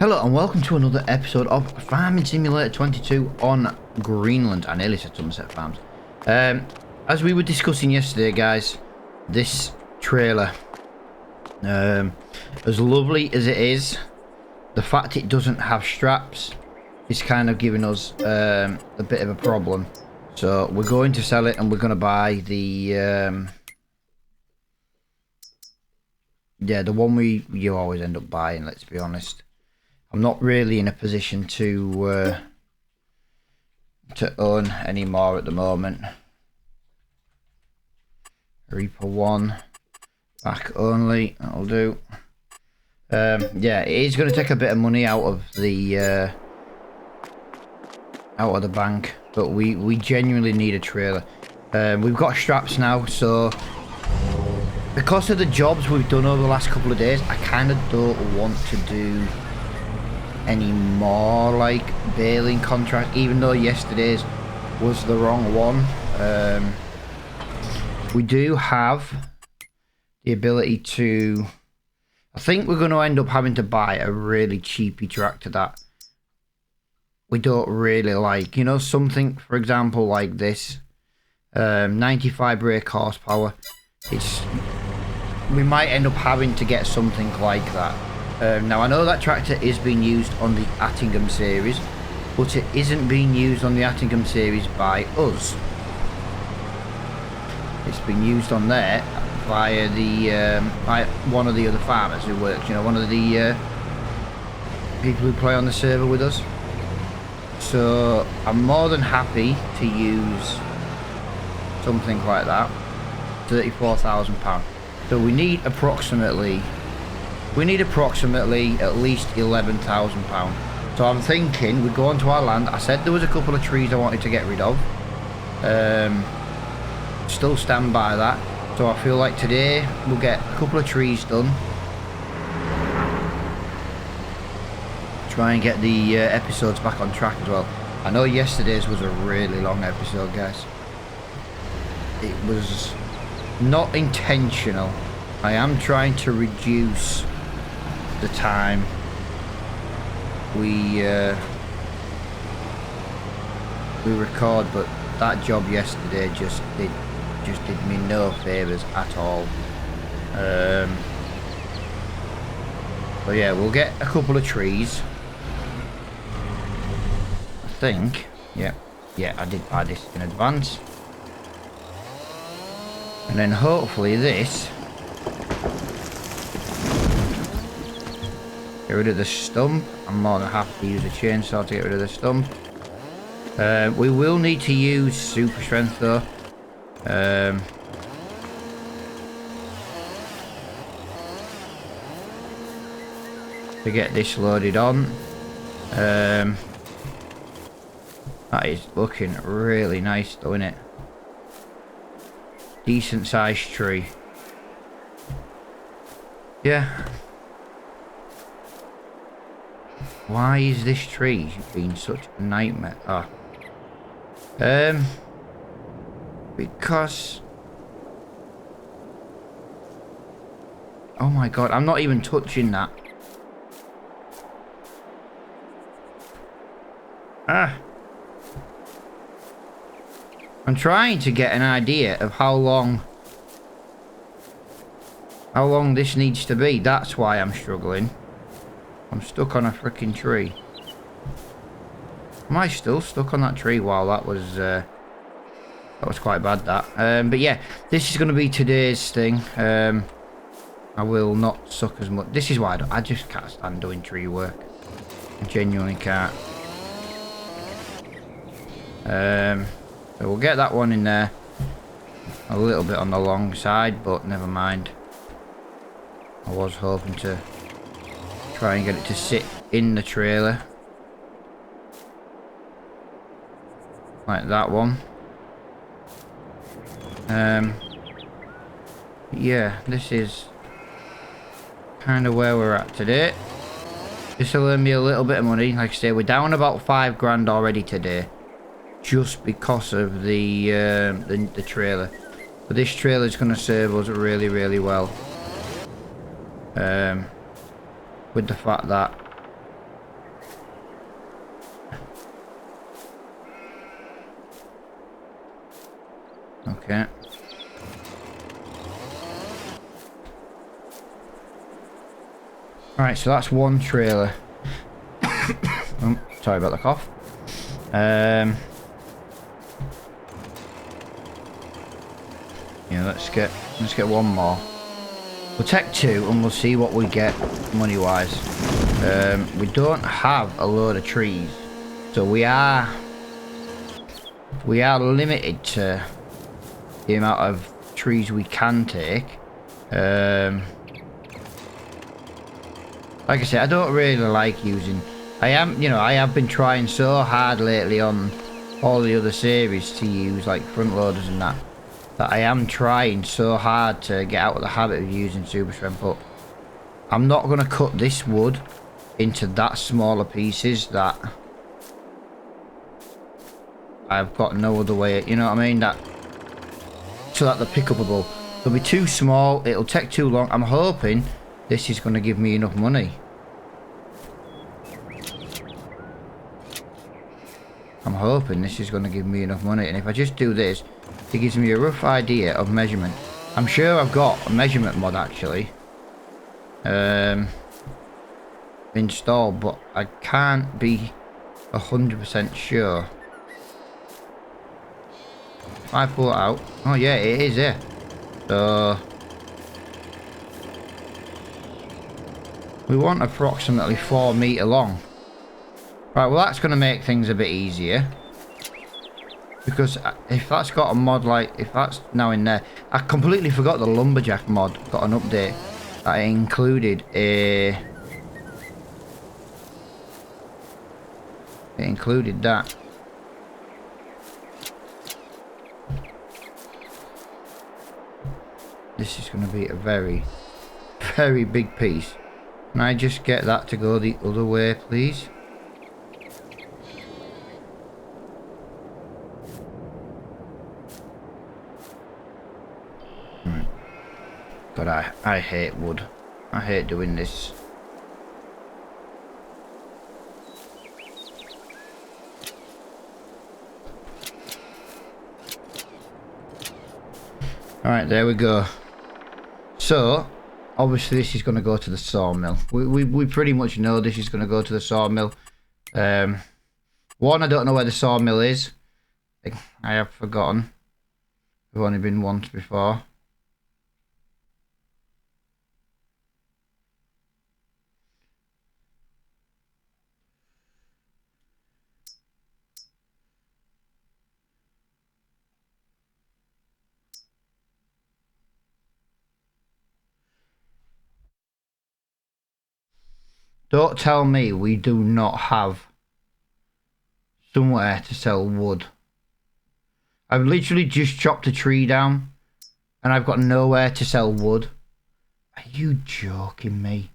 Hello and welcome to another episode of Farming Simulator 22 on Greenland. I nearly said Somerset Farms. As we were discussing yesterday, guys, this trailer, as lovely as it is, the fact it doesn't have straps is kind of giving us a bit of a problem. So we're going to sell it and we're going to buy the the one you always end up buying, let's be honest. I'm not really in a position to own any more at the moment. Reaper 1, back only, that'll do. Yeah, it is going to take a bit of money out of the bank, but we genuinely need a trailer. We've got straps now, so because of the jobs we've done over the last couple of days, I kind of don't want to do any more like baling contract, even though yesterday's was the wrong one. We do have the ability to, I think we're going to end up having to buy a really cheapy tractor that we don't really like, you know, something for example like this, 95 brake horsepower. We might end up having to get something like that. Now I know that tractor is being used on the Attingham series, but it isn't being used on the Attingham series by us. It's been used on there via the by one of the other farmers who works, you know, one of the people who play on the server with us. So I'm more than happy to use something like that. £34,000. So we need approximately at least £11,000. So I'm thinking we go onto our land. I said there was a couple of trees I wanted to get rid of. Still stand by that. So I feel like today we'll get a couple of trees done. Try and get the episodes back on track as well. I know yesterday's was a really long episode, guys. It was not intentional. I am trying to reduce the time we record, but that job yesterday just did me no favors at all. But yeah, we'll get a couple of trees, I think. Yeah, I did buy this in advance, and then hopefully this. Get rid of the stump. I'm more than happy to use a chainsaw to get rid of the stump. We will need to use super strength though. To get this loaded on. That is looking really nice though, isn't it? Decent sized tree. Yeah. Why is this tree being such a nightmare? Because, oh my god, I'm not even touching that. I'm trying to get an idea of how long this needs to be. That's why I'm struggling. I'm stuck on a freaking tree. Am I still stuck on that tree? Wow, that was quite bad, that. But yeah, this is going to be today's thing. I will not suck as much. This is why I just can't stand doing tree work. I genuinely can't. So we'll get that one in there. A little bit on the long side, but never mind. I was hoping to try and get it to sit in the trailer. Like that one. Yeah, this is kind of where we're at today. This will earn me a little bit of money. Like I say, we're down about 5 grand already today, just because of the trailer. But this trailer is going to serve us really, really well. With the fact that Okay. Alright, so that's one trailer. Oh, sorry about the cough. Yeah, let's get one more. We'll take two and we'll see what we get money-wise. We don't have a load of trees, so we are limited to the amount of trees we can take. Like I said, I don't really like using... I have been trying so hard lately on all the other series to use like front loaders and that I am trying so hard to get out of the habit of using super strength, but I'm not going to cut this wood into that smaller pieces that I've got no other way, you know what I mean, that so that they're pickupable. They'll be too small, it'll take too long. I'm hoping this is going to give me enough money. I'm hoping this is going to give me enough money, and if I just do this, it gives me a rough idea of measurement. I'm sure I've got a measurement mod actually installed, but I can't be 100% sure. If I pull it out, oh yeah, it is here. So we want approximately 4 meter long. Right, well that's going to make things a bit easier. Because if that's got a mod like, if that's now in there, I completely forgot the lumberjack mod got an update that included a... It included that. This is going to be a very, very big piece. Can I just get that to go the other way, please? God, I hate wood. I hate doing this. Alright, there we go. So, obviously this is going to go to the sawmill. We pretty much know this is going to go to the sawmill. One, I don't know where the sawmill is. I have forgotten. I've only been once before. Don't tell me we do not have somewhere to sell wood. I've literally just chopped a tree down and I've got nowhere to sell wood. Are you joking me?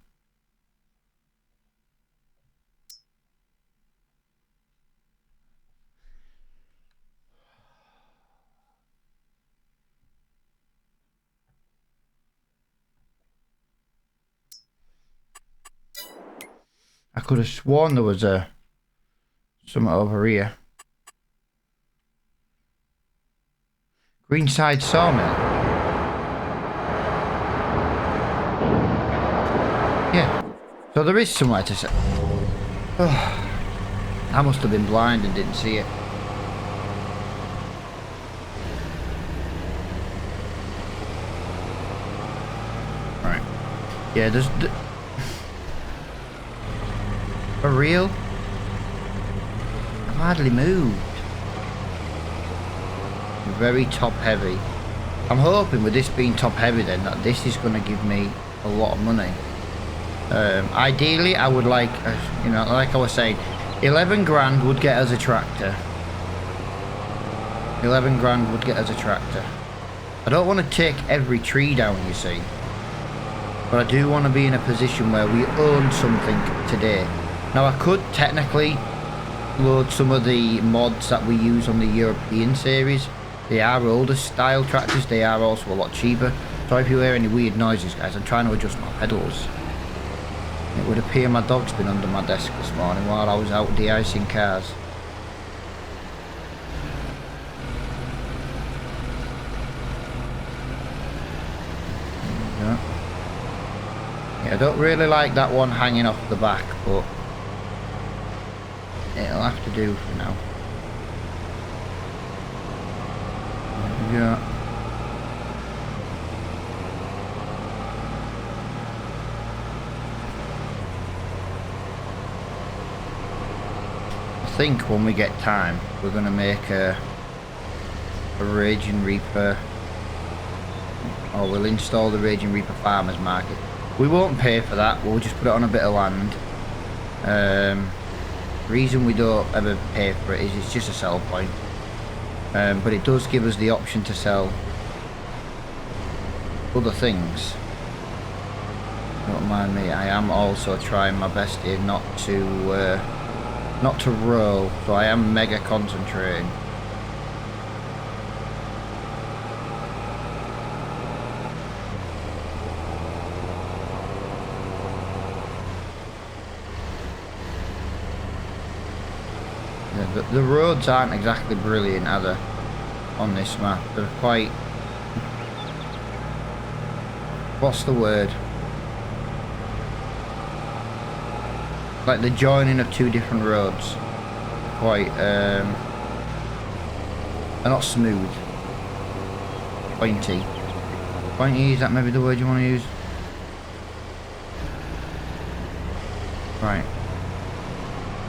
I could have sworn there was something over here. Greenside Sawmill. Yeah. So there is somewhere to sell. Oh, I must have been blind and didn't see it. Right. Yeah, there's... For real? I've hardly moved. Very top heavy. I'm hoping with this being top heavy then that this is going to give me a lot of money. Ideally I would like, you know, like I was saying, 11 grand would get us a tractor. 11 grand would get us a tractor. I don't want to take every tree down, you see. But I do want to be in a position where we own something today. Now I could technically load some of the mods that we use on the European series. They are older style tractors, they are also a lot cheaper. So if you hear any weird noises guys, I'm trying to adjust my pedals. It would appear my dog's been under my desk this morning while I was out de-icing cars. Yeah, I don't really like that one hanging off the back, but it'll have to do for now. Yeah. I think when we get time, we're going to make a Raging Reaper, or we'll install the Raging Reaper Farmers Market. We won't pay for that, we'll just put it on a bit of land. Reason we don't ever pay for it is it's just a sell point. But it does give us the option to sell other things. Don't mind me, I am also trying my best here not to roll, so I am mega concentrating. Yeah, the roads aren't exactly brilliant either on this map. They're quite... what's the word? Like the joining of two different roads. Quite, they're not smooth. Pointy. Pointy, is that maybe the word you want to use? Right.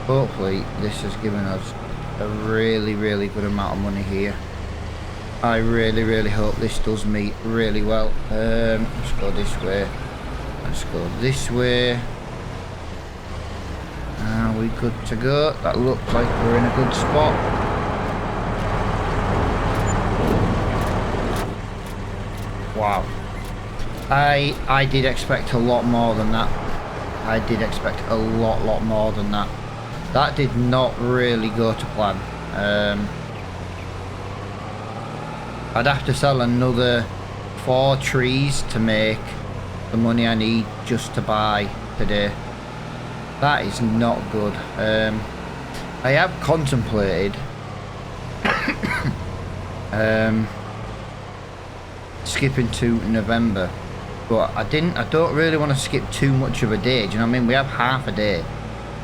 Hopefully this has given us a really good amount of money here. I really hope this does meet really well. Let's go this way. Let's go this way. Are we good to go? That looks like we're in a good spot. Wow. I did expect a lot more than that. I did expect a lot more than that. That did not really go to plan. I'd have to sell another 4 trees to make the money I need just to buy today. That is not good. I have contemplated skipping to November, but I don't really want to skip too much of a day. Do you know what I mean? We have half a day.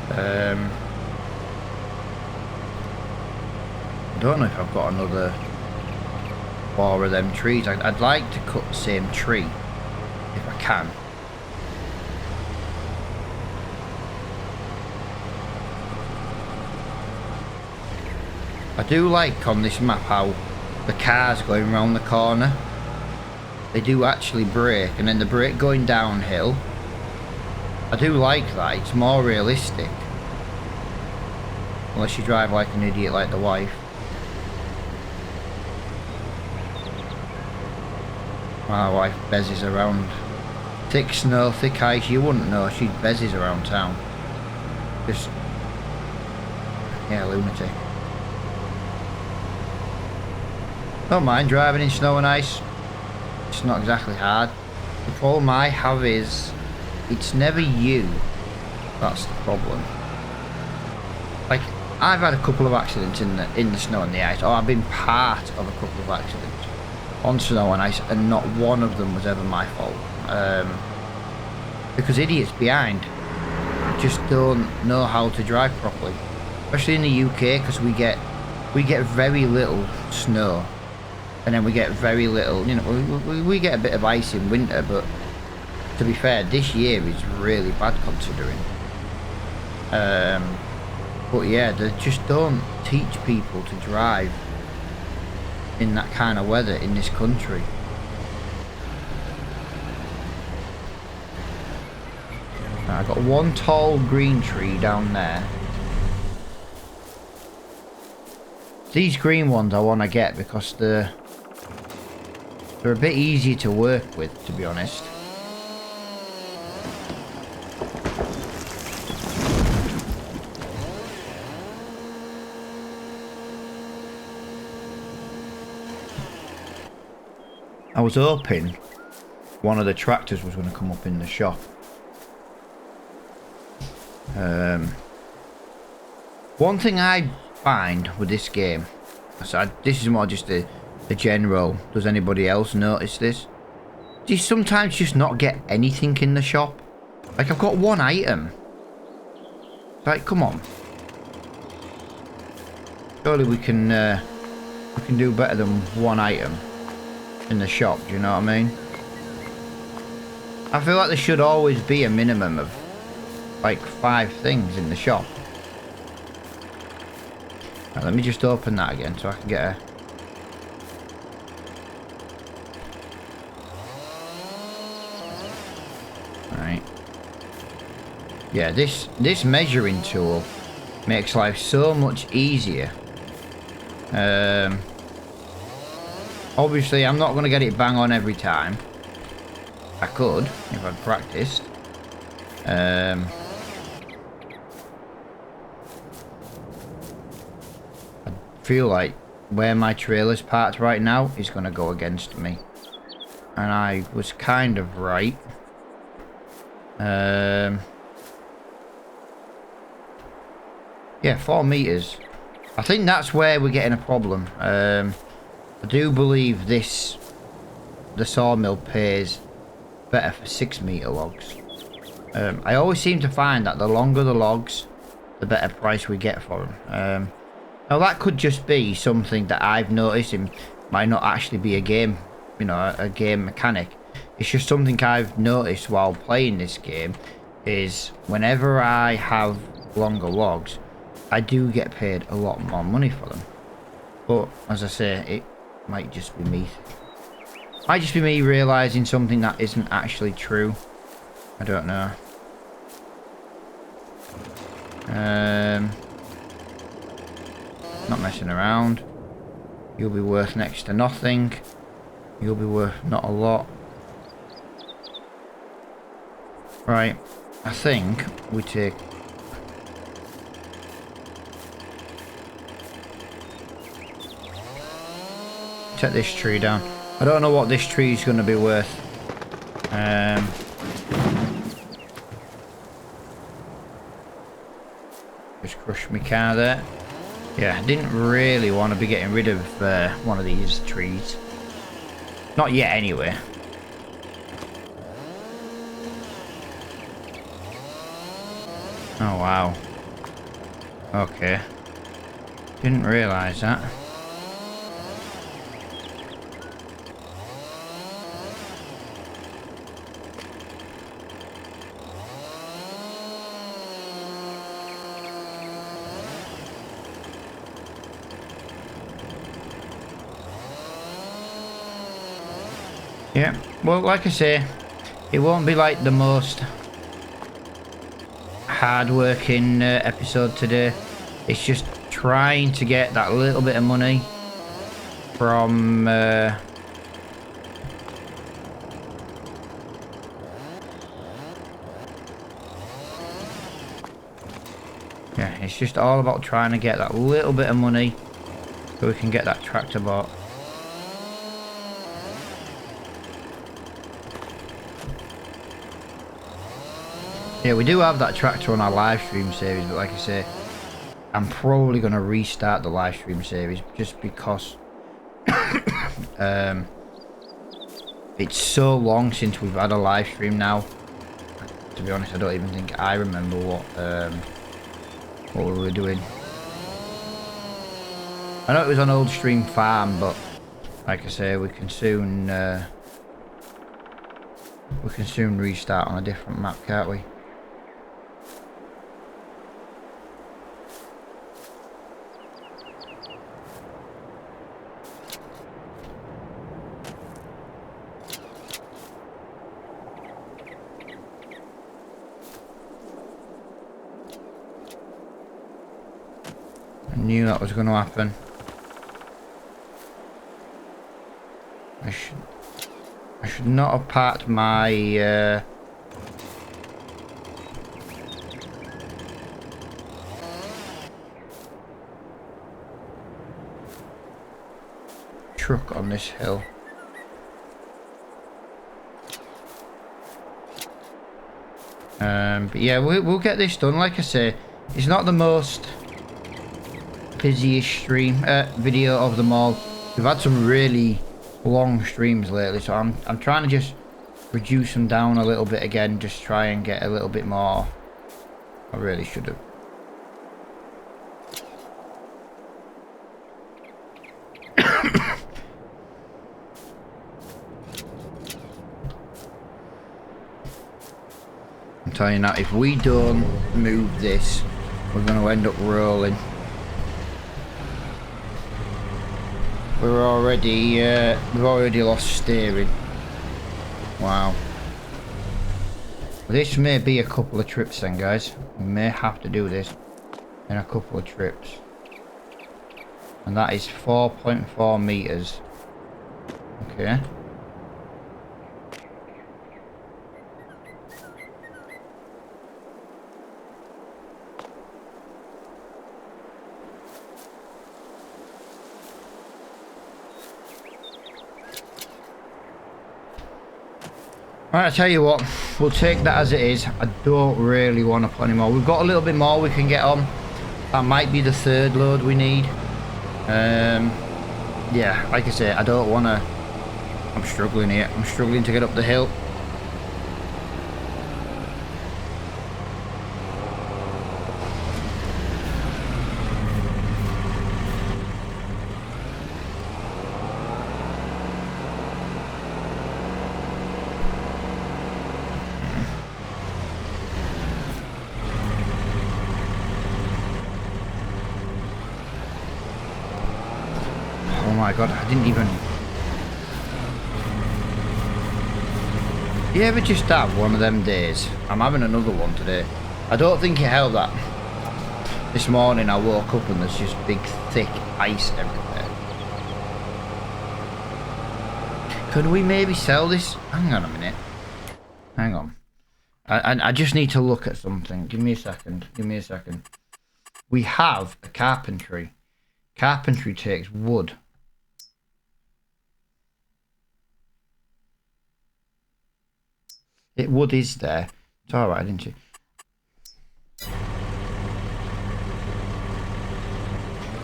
I don't know if I've got another 4 of them trees. I'd like to cut the same tree if I can. I do like on this map how the cars going around the corner, they do actually brake, and then the brake going downhill. I do like that, it's more realistic. Unless you drive like an idiot like the wife. My wife bezzes around. Thick snow, thick ice, you wouldn't know, she bezzes around town. Just, yeah, lunatic. Don't mind driving in snow and ice. It's not exactly hard. The problem I have is it's never you. That's the problem. Like, I've had a couple of accidents in the snow and the ice, or I've been part of a couple of accidents on snow and ice, and not one of them was ever my fault. Because idiots behind just don't know how to drive properly, especially in the UK, because we get very little snow. And then we get very little, you know, we get a bit of ice in winter, but to be fair, this year is really bad considering. But yeah, they just don't teach people to drive in that kind of weather in this country. Now, I've got one tall green tree down there. These green ones I want to get because they're a bit easier to work with, to be honest. I was hoping one of the tractors was going to come up in the shop. One thing I find with this game, so this is more just a general, does anybody else notice this? Do you sometimes just not get anything in the shop? Like, I've got one item. Like, come on. Surely we can do better than one item in the shop, do you know what I mean? I feel like there should always be a minimum of like 5 things in the shop. Right, let me just open that again so I can get a... Right. Yeah, this measuring tool makes life so much easier. Obviously, I'm not going to get it bang on every time. I could, if I'd practiced. I feel like where my trailer's parked right now is going to go against me. And I was kind of right. Yeah, 4 meters. I think that's where we're getting a problem. I do believe the sawmill pays better for 6-meter logs. I always seem to find that the longer the logs, the better price we get for them. Now that could just be something that I've noticed. It might not actually be a game, you know, a game mechanic. It's just something I've noticed while playing this game, is whenever I have longer logs, I do get paid a lot more money for them. But as I say, it might just be me. Might just be me realising something that isn't actually true. I don't know. Not messing around. You'll be worth next to nothing. You'll be worth not a lot. Right. I think we take... Take this tree down. I don't know what this tree is going to be worth. Just crushed my car there. Yeah, I didn't really want to be getting rid of one of these trees. Not yet, anyway. Oh, wow. Okay. Didn't realise that. Yeah, well, like I say, it won't be like the most hard-working episode today. It's just trying to get that little bit of money from yeah, it's just all about trying to get that little bit of money so we can get that tractor bought. Yeah, we do have that tractor on our live stream series, but like I say, I'm probably going to restart the live stream series just because it's so long since we've had a live stream now. To be honest, I don't even think I remember what we were doing. I know it was on Old Stream Farm, but like I say, we can soon restart on a different map, can't we? I knew that was going to happen. I should not have parked my truck on this hill. But yeah, we'll get this done. Like I say, it's not the most busiest stream video of them all. We've had some really long streams lately, so I'm trying to just reduce them down a little bit again, just try and get a little bit more. I really should have. I'm telling you now, if we don't move this, we're going to end up rolling. We've already lost steering. Wow. This may be a couple of trips then, guys. We may have to do this in a couple of trips. And that is 4.4 meters. Okay. Right, I tell you what, we'll take that as it is. I don't really want to put any more. We've got a little bit more we can get on. That might be the third load we need. Yeah, like I say, I don't want to. I'm struggling here. I'm struggling to get up the hill. Oh my god, I didn't even... You ever just have one of them days? I'm having another one today. I don't think it held that. This morning I woke up and there's just big thick ice everywhere. Could we maybe sell this? Hang on a minute. Hang on. I just need to look at something. Give me a second. Give me a second. We have a carpentry. Carpentry takes wood. Wood is there. It's alright, didn't you?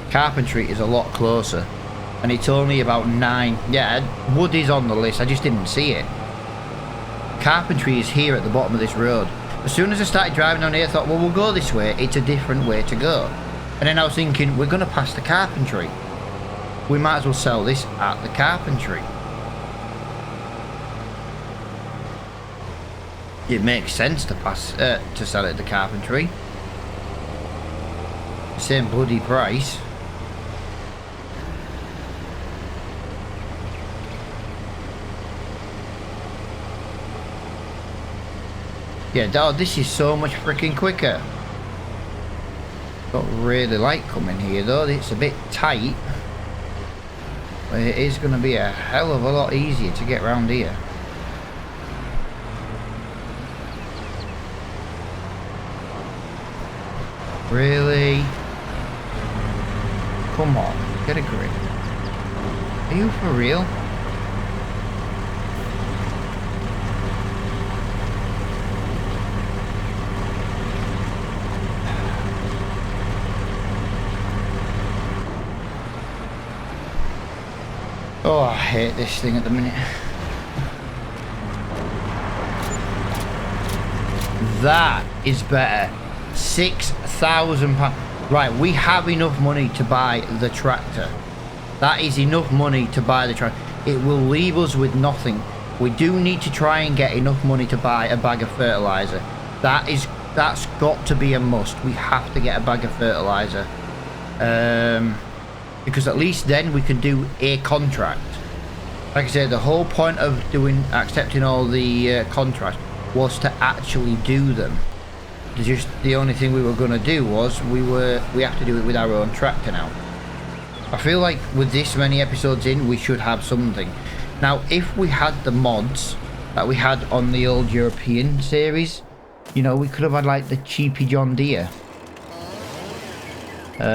Carpentry is a lot closer. And it's only about 9. Yeah, wood is on the list. I just didn't see it. Carpentry is here at the bottom of this road. As soon as I started driving down here, I thought, well, we'll go this way. It's a different way to go. And then I was thinking, we're going to pass the carpentry. We might as well sell this at the carpentry. It makes sense to pass to sell it at the carpentry. Same bloody price. Yeah, dog, this is so much freaking quicker. Don't really like coming here though. It's a bit tight. But it is going to be a hell of a lot easier to get around here. Really? Come on, get a grip. Are you for real? Oh, I hate this thing at the minute. That is better. £6,000. Right, we have enough money to buy the tractor. That is enough money to buy the tractor. It will leave us with nothing. We do need to try and get enough money to buy a bag of fertilizer. That's got to be a must. We have to get a bag of fertilizer. Because at least then we can do a contract. Like I said, the whole point of accepting all the contracts was to actually do them. Just the only thing we were going to do was we have to do it with our own tractor now. I feel like with this many episodes in, we should have something. Now, if we had the mods that we had on the old European series, you know, we could have had like the cheapy John Deere. Do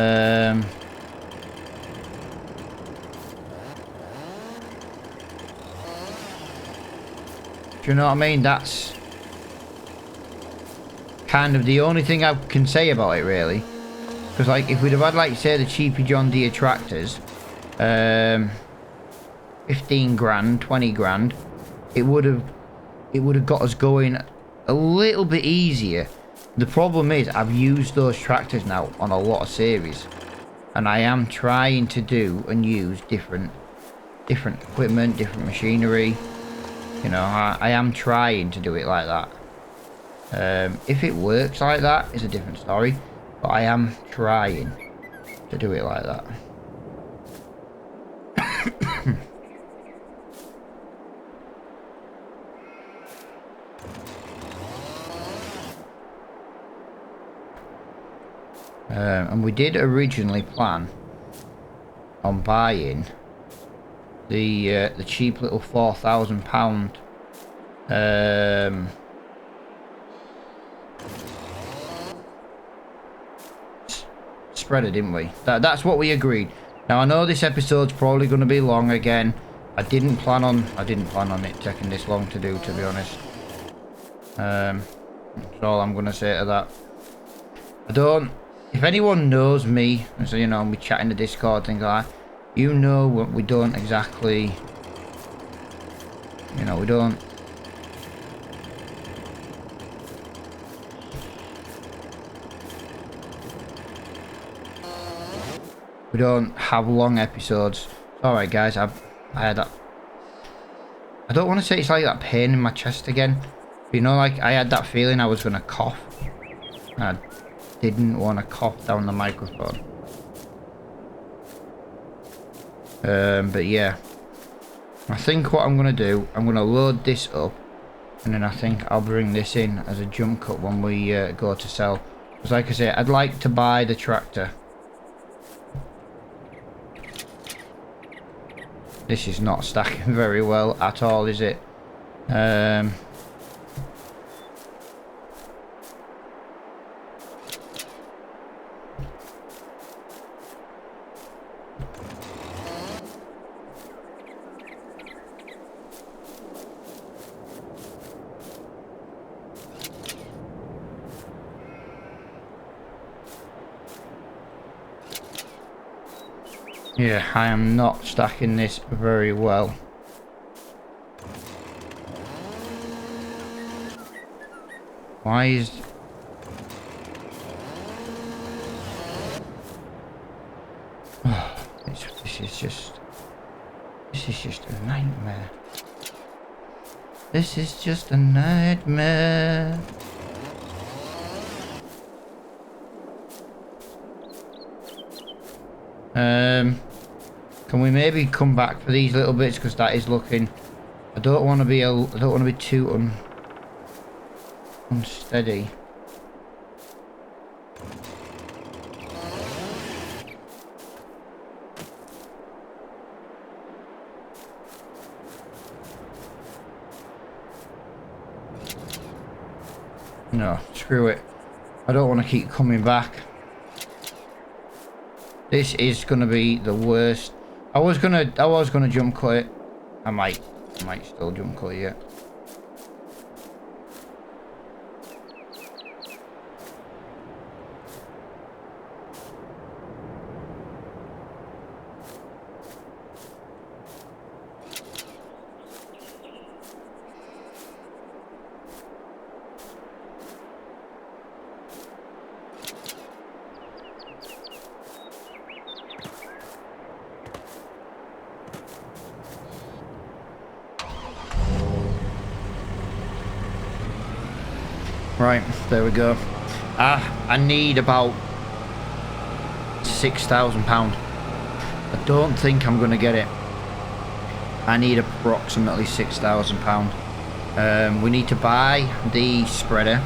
you know what I mean? That's kind of the only thing I can say about it, really. Because, like, if we'd have had, like, say, the cheapy John Deere tractors, 15 grand, 20 grand, it would have it would have got us going a little bit easier. The problem is I've used those tractors now on a lot of series, and I am trying to do and use different equipment, different machinery. You know, I am trying to do it like that. If it works like that is a different story, but I am trying to do it like that. And we did originally plan on buying the cheap little £4,000 spreader, didn't we? That's what we agreed. Now I know this episode's probably going to be long again. I didn't plan on it taking this long to do, to be honest. That's all I'm going to say to that. If anyone knows me, so you know, we chat in the Discord, things like that, you know, we don't exactly, you know, we don't have long episodes. Alright guys, I had that, I don't want to say it's like that pain in my chest again, but you know, like I had that feeling I was going to cough. I didn't want to cough down the microphone. But yeah, I think what I'm going to do, I'm going to load this up, and then I think I'll bring this in as a jump cut when we go to sell. Because like I say, I'd like to buy the tractor. This is not stacking very well at all, is it? Yeah, I am not stacking this very well. Why is... Oh, this is just a nightmare. This is just a nightmare. Can we maybe come back for these little bits, because that is looking, I don't want to be too unsteady. No, screw it. I don't want to keep coming back. This is gonna be the worst. I was gonna jump cut it. I might still jump cut it. Right, there we go. I need about £6,000. I don't think I'm going to get it. I need approximately £6,000. We need to buy the spreader.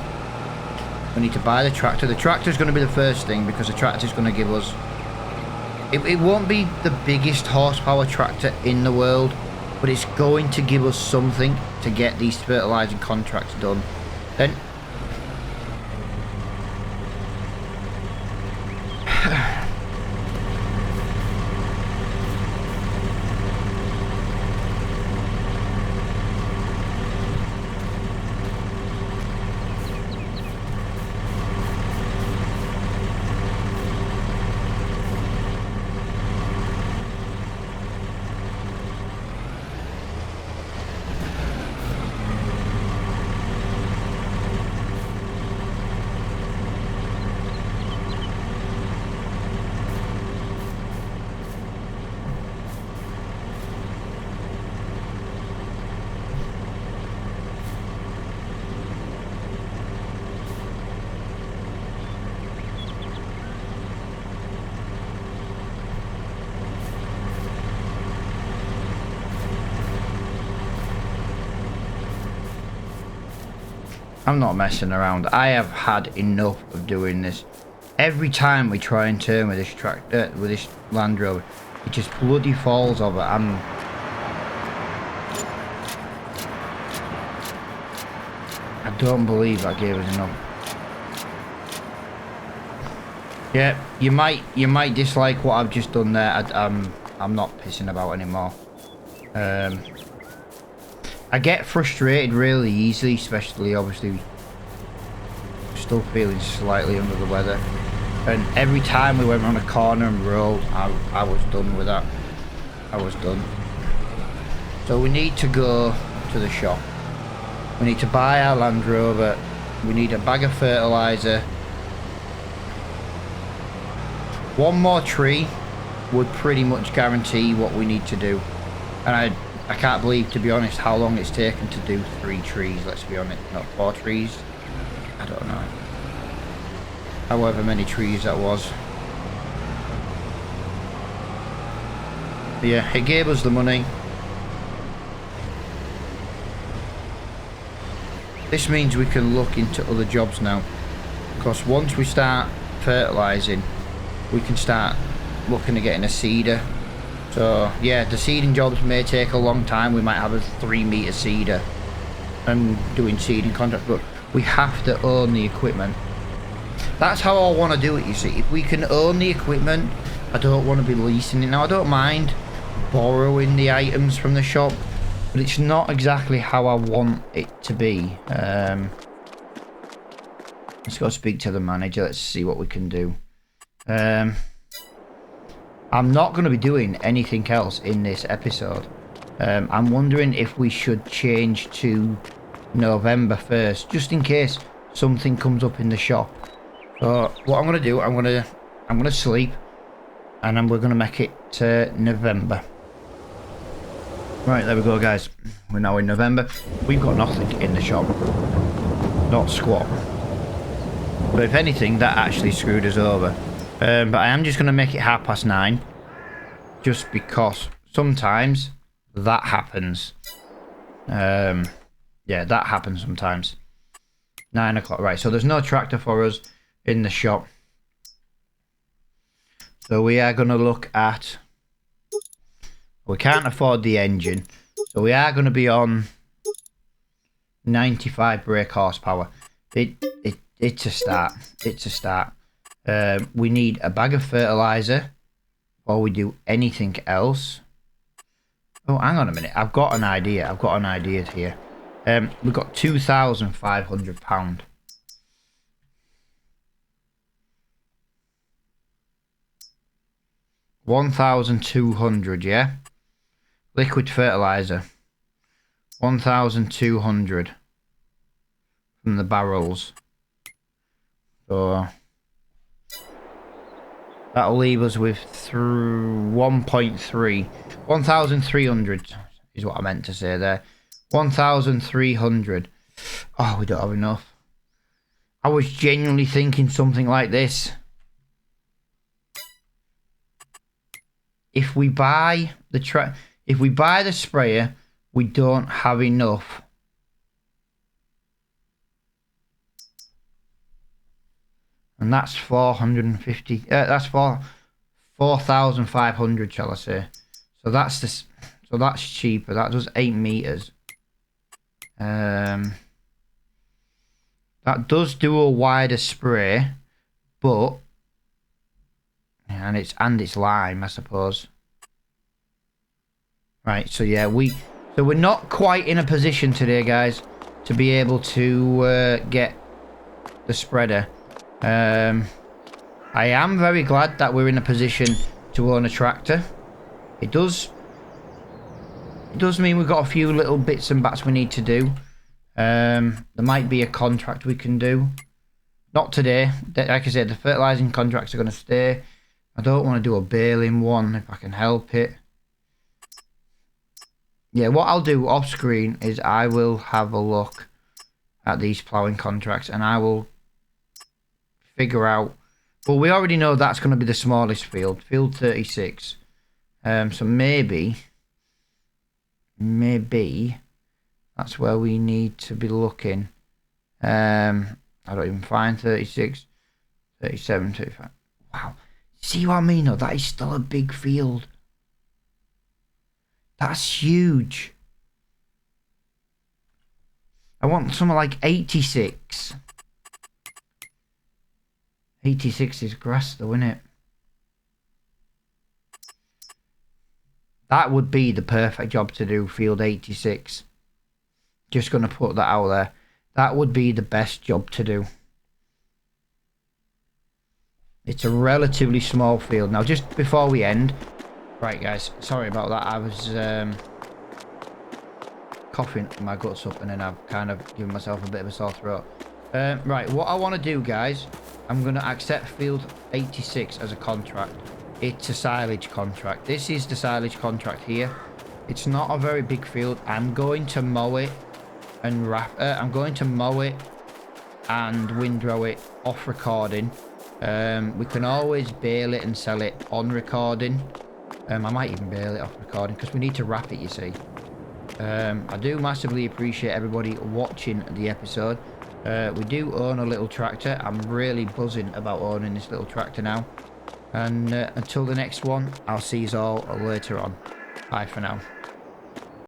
We need to buy the tractor. The tractor is going to be the first thing, because the tractor is going to give us... It won't be the biggest horsepower tractor in the world, but it's going to give us something to get these fertilizing contracts done. Then... I'm not messing around. I have had enough of doing this. Every time we try and turn with this tractor, with this Land Rover, it just bloody falls over. I don't believe that gave us enough. Yeah, you might dislike what I've just done there. I'm not pissing about anymore. I get frustrated really easily, especially obviously still feeling slightly under the weather. And every time we went around a corner and rolled, I was done with that. I was done. So we need to go to the shop. We need to buy our Land Rover. We need a bag of fertiliser. One more tree would pretty much guarantee what we need to do. And I can't believe, to be honest, how long it's taken to do 3 trees, let's be honest. Not 4 trees. I don't know. However many trees that was. But yeah, it gave us the money. This means we can look into other jobs now. Because once we start fertilising, we can start looking at getting a seeder. So yeah, the seeding jobs may take a long time. We might have a 3-metre seeder and doing seeding contracts, but we have to own the equipment. That's how I want to do it, you see. If we can own the equipment, I don't want to be leasing it. Now, I don't mind borrowing the items from the shop, but it's not exactly how I want it to be. Let's go speak to the manager. Let's see what we can do. I'm not going to be doing anything else in this episode. I'm wondering if we should change to November 1st, just in case something comes up in the shop. So what I'm going to do, I'm going to sleep, and then we're going to make it November. Right, there we go, guys. We're now in November. We've got nothing in the shop. Not squat. But if anything, that actually screwed us over. But I am just going to make it 9:30. Just because sometimes that happens. Yeah, that happens sometimes. 9 o'clock. Right, so there's no tractor for us in the shop. So we are going to look at... We can't afford the engine. So we are going to be on 95 brake horsepower. It's a start. It's a start. We need a bag of fertiliser before we do anything else. Oh, hang on a minute. I've got an idea. I've got an idea here. We've got £2,500. £1,200, yeah? Liquid fertiliser. 1,200 from the barrels. So that'll leave us with 1.3. 1,300 is what I meant to say there. 1,300. Oh, we don't have enough. I was genuinely thinking something like this. If we buy the sprayer, we don't have enough. And that's 450. That's 4,500, shall I say? So that's this. So that's cheaper. That does 8 meters. That does do a wider spray, but and it's lime, I suppose. Right. So yeah, we're not quite in a position today, guys, to be able to get the spreader. I am very glad that we're in a position to own a tractor. It does mean we've got a few little bits and bats we need to do. There might be a contract we can do. Not today. Like I said, the fertilising contracts are going to stay. I don't want to do a baling one if I can help it. Yeah, what I'll do off screen is I will have a look at these ploughing contracts and I will figure out. Well, we already know that's going to be the smallest field, field 36. So maybe that's where we need to be looking. I don't even find 36, 37, 35. Wow. See what I mean though? That is still a big field. That's huge. I want something like 86. 86 is grass though, isn't it? That would be the perfect job to do, field 86. Just going to put that out there. That would be the best job to do. It's a relatively small field. Now, just before we end... Right, guys. Sorry about that. I was coughing my guts up and then I've kind of given myself a bit of a sore throat. Right, what I want to do, guys... I'm going to accept field 86 as a contract. It's a silage contract. This is the silage contract here. It's not a very big field. I'm going to mow it and I'm going to mow it and windrow it off recording. We can always bale it and sell it on recording. I might even bale it off recording because we need to wrap it, you see. I do massively appreciate everybody watching the episode. We do own a little tractor. I'm really buzzing about owning this little tractor now. And until the next one, I'll see you all later on. Bye for now.